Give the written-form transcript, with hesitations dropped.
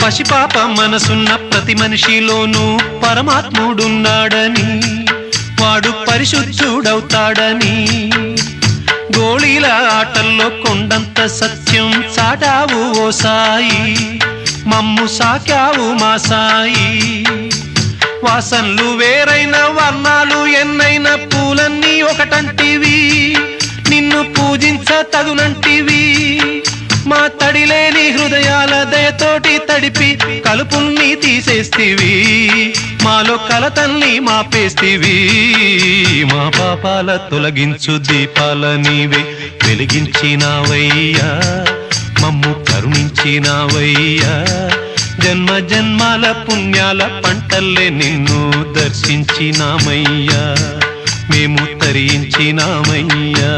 పసిపాప మనసున్న ప్రతి మనిషిలోనూ పరమాత్ముడున్నాడని, వాడు పరిశుద్ధుడవుతాడని, గోళీల ఆటల్లో కొండంత సత్యం చాటావు ఓ సాయి, మమ్ము సాకావు మా సాయి. వాసనలు వేరైన వర్ణాలు ఎన్నైన పూలన్నీ ఒకటంటివి, నిన్ను పూజించ తగునంటివి. మా తడిలేని హృదయాల దయతోటి తడిపి కలుపుల్ని తీసేస్తివి, మాలో కలతల్ని మాపేస్తివి. మా పాపాల తొలగించు దీపాల నీవే వెలిగించినావయ్యా, మమ్ము కరుణించినావయ్యా. జన్మ జన్మాల పుణ్యాల పంటల్లే నిన్ను దర్శించినామయ్యా, మేము తరించినామయ్యా.